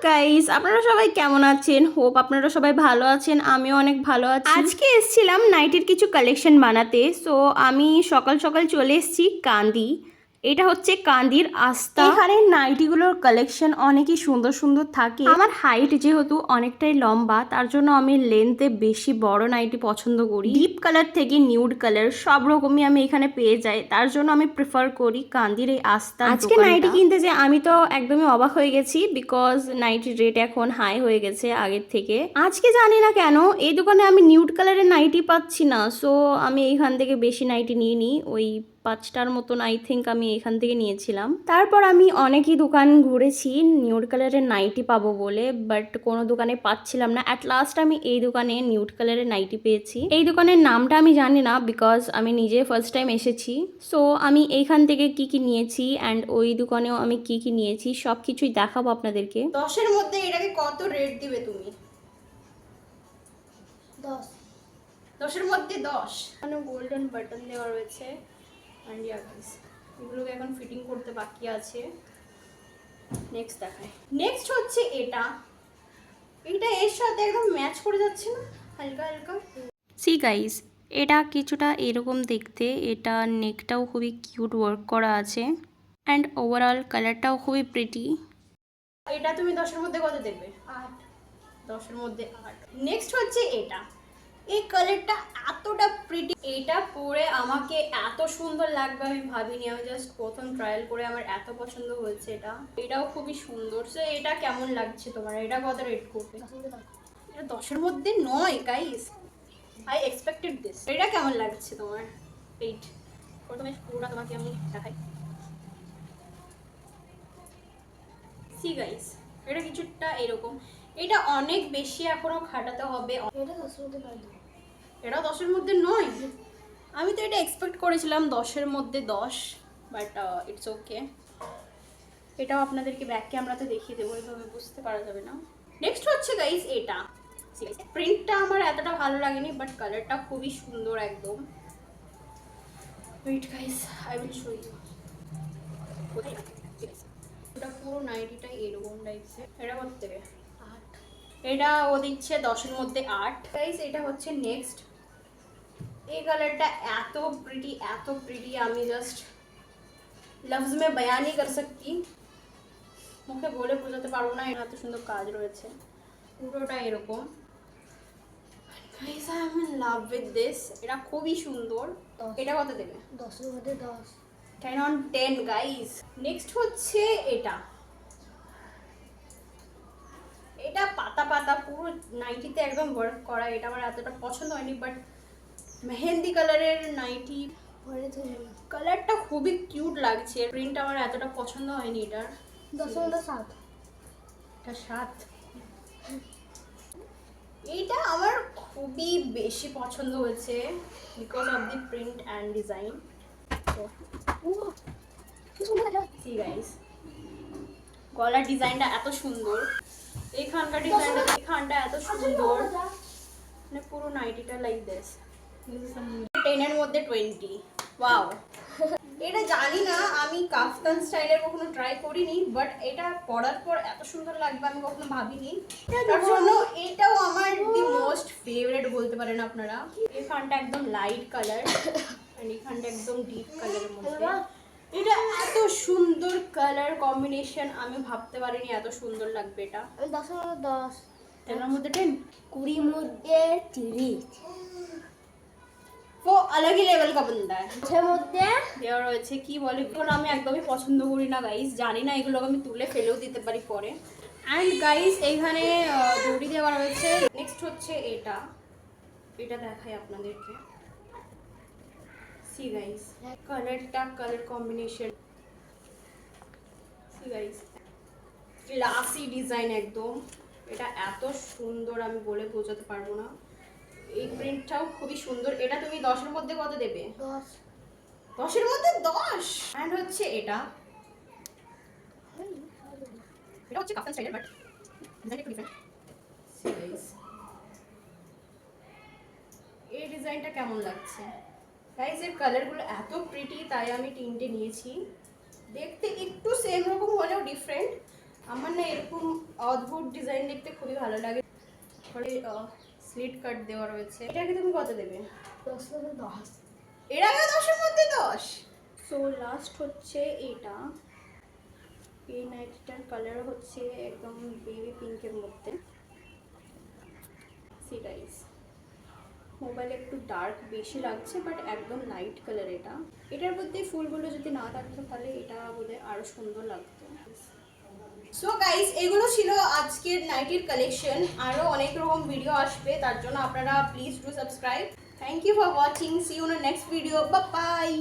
Guys, আপনারা সবাই কেমন আছেন? হোপ আপনারা সবাই ভালো আছেন। আমিও অনেক ভালো আছি। আজকে এসেছিলাম নাইটির কিছু কালেকশন বানাতে। সো আমি সকাল সকাল চলে এসেছি কান্দি। এটা হচ্ছে কান্দির আস্থা। এখানে নাইটিগুলোর কালেকশন অনেকই সুন্দর সুন্দর থাকে। আমার হাইট যেহেতু অনেকটাই লম্বা, তার জন্য আমি লেন্থে বেশি বড় নাইটি পছন্দ করি। ডিপ কালার থেকে নিউড কালার সব রকমই আমি এখানে পেয়ে যাই, তার জন্য আমি প্রেফার করি কান্দির এই আস্থা। আজকে নাইটি কিনতে যে আমি তো একদমই অবাক হয়ে গেছি, বিকজ নাইটির রেট এখন হাই হয়ে গেছে আগের থেকে। আজকে জানি না কেন এই দোকানে আমি নিউড কালারের নাইটি পাচ্ছি না। সো আমি এইখান থেকে বেশি নাইটি নিয়ে নিই, ওই 5টার মতন আই থিঙ্ক আমি এখান থেকে নিয়েছিলাম। তারপর আমি অনেকই দোকান ঘুরেছি নিউড কালারের নাইটি পাবো বলে, বাট কোনো দোকানে পাচ্ছিলাম না। অ্যাট লাস্ট আমি এই দোকানে নিউড কালারের নাইটি পেয়েছি। এই দোকানের নামটা আমি জানি না, বিকজ আমি নিজে ফার্স্ট টাইম এসেছি। সো আমি এইখান থেকে কি কি নিয়েছি অ্যান্ড ওই দোকানেও আমি কি কি নিয়েছি সব কিছুই দেখাবো আপনাদেরকে। 10-এর মধ্যে এটাকে কত রেট দিবে তুমি? 10। 10-এর মধ্যে 10। এখানে গোল্ডেন বাটন দেওয়া রয়েছে। অ্যান্ড ইয়ার্স এগুলোকে এখন ফিটিং করতে বাকি আছে। নেক্সট দেখায়। নেক্সট হচ্ছে এটা এর সাথে একদম ম্যাচ করে যাচ্ছে না, হালকা হালকা। সি গাইস, এটা কিছুটা এরকম দেখতে। এটা নেকটাও খুবই কিউট ওয়ার্ক করা আছে অ্যান্ড ওভারঅল কালারটাও খুবই প্রিটি। এটা তুমি 10-এর মধ্যে কত দেবে? 8। 10-এর মধ্যে 8। নেক্সট হচ্ছে এটা। এই কালারটা এতটা প্রিটি, এটা পরে আমাকে এত সুন্দর লাগবে আমি ভাবিনি। আমি জাস্ট প্রথম ট্রায়াল করে আমার এত পছন্দ হয়েছে। এটাও খুবই সুন্দর। সো এটা কেমন লাগছে তোমার? এটা কত রেট করবে? এটা 10-এর মধ্যে নয় গাইস, আই এক্সপেক্টেড দিস। এটা কেমন লাগছে তোমার? এইট। প্রথমে পুরোটা তোমাকে আমি দেখাই। সি গাইস, এটা কিছুটা এরকম। এটা অনেক বেশি এখনো খাটাতে হবে। এটা 10 মধ্যে নয়। এটা 10-এর মধ্যে নয়। আমি তো এটা এক্সপেক্ট করেছিলাম 10-এর মধ্যে 10, বাট ইটস ওকে। এটাও আপনাদেরকে ব্যাক ক্যামেরাতে দেখিয়ে দেবো, এভাবে বুঝতে পারা যাবে না। নেক্সট হচ্ছে গাইস এটা। প্রিন্টটা আমার এতটা ভালো লাগেনি, বাট কালারটা খুবই সুন্দর একদম। Wait guys, I will show you. কোথায় এটা? পুরো নাইটিটা এরকম টাইপসের। এটা কত দেবে? 8। এটা ও দিচ্ছে 10-এর মধ্যে 8। গাইস এটা হচ্ছে নেক্সট। এই কালারটা এত প্রিটি, আমি জাস্ট লফজ মে বয়ান ই কর সকতি, মুখে বলে বোঝাতে পারবো না। এত সুন্দর কাজ রয়েছে, পুরোটা এরকম। Guys I am in love with this. এটা খুবই সুন্দর। 10। এটা কত দেবে? 10-এর মধ্যে 10। 10 on 10 গাইস। নেক্সট হচ্ছে এটা। এটা পাতা পাতা পুরো নাইটিতে একদম ওয়ার্ক করা। এটা আমার এতটা পছন্দ হয়নি, বাট মেহেন্দি কালারের নাইটি, কালারটা খুবই কিউট লাগছে। প্রিন্ট আমার এতটা পছন্দ হয়নি এটার। 10-এর মধ্যে 7। এটা 7। এইটা আমার খুবই বেশি পছন্দ হয়েছে because of the print and design. C guys, গলার ডিজাইনটা এত সুন্দর, এইখানকার এখানটা এত সুন্দর, মানে পুরো নাইটিটা লাইক দিস। 10-এর মধ্যে 20। ওয়াও, এটা জানি না, আমি কাফতান স্টাইলের কখনো ট্রাই করিনি, বাট এটা পরার পর এত সুন্দর লাগবে আমি কখনো ভাবিনি। তার জন্য এটাও আমার দি মোস্ট ফেভারিট বলতে পারেন আপনারা। এখানটা একদম লাইট কালার আর এখানটা একদম ডিপ কালারের মধ্যে। এটা এত সুন্দর কালার কম্বিনেশন, আমি ভাবতে পারিনি এত সুন্দর লাগবে এটা। 10-এর মধ্যে 10। 10-এর মধ্যে 10। 20-এর মধ্যে 30। वो अलग ही लेवल का बंदा है। 10-এর মধ্যে দেওয়া রয়েছে কি বলে, এগুলো আমি একদমই পছন্দ করি না গাইস। জানি না, এগুলো আমি তুলে ফেলেও দিতে পারি পরে। অ্যান্ড গাইস এইখানে দড়ি দেওয়া রয়েছে। নেক্সট হচ্ছে এটা। এটা দেখাই আপনাদেরকে। সি গাইস, কালারটা colour combination. C guys, classy design একদম। এটা এত সুন্দর আমি বলে বোঝাতে পারবো না। এই প্রিন্টটাও খুবই সুন্দর। এটা তুমি 10-এর মধ্যে কত দেবে? 10। 10-এর মধ্যে 10। অ্যান্ড হচ্ছে এটা হচ্ছে কাফতান স্টাইলের, বাট ডিজাইনটা একটু ডিফারেন্ট। সি গাইস, এই ডিজাইনটা কেমন লাগছে গাইস? এর কালারগুলো এত প্রিটি, তাই আমি তিনটে নিয়েছি। দেখতে একটু সেম রকম হলেও ডিফারেন্ট। আমার না এরকম অদ্ভুত ডিজাইন দেখতে খুবই ভালো লাগে। স্লিট কাট দেওয়া রয়েছে। এটাকে তুমি কত দেবে? 10 মধ্যে 10। এর আগে 10-এর মধ্যে 10। সো লাস্ট হচ্ছে এটা। এই নাইটটার কালার হচ্ছে একদম বেবি পিঙ্কের মধ্যে। সি গাইস, মোবাইলে একটু ডার্ক বেশি লাগছে বাট একদম লাইট কালার এটা। এটার মধ্যে ফুলগুলো যদি না থাকতো তাহলে এটা বোধহয় আরো সুন্দর লাগতো। সো গাইস, এগুলো ছিল আজকের নাইটির কালেকশন। আরো অনেক রকম ভিডিও আসবে, তার জন্য আপনারা please do subscribe. Thank you for watching. See you in next video. Bye by.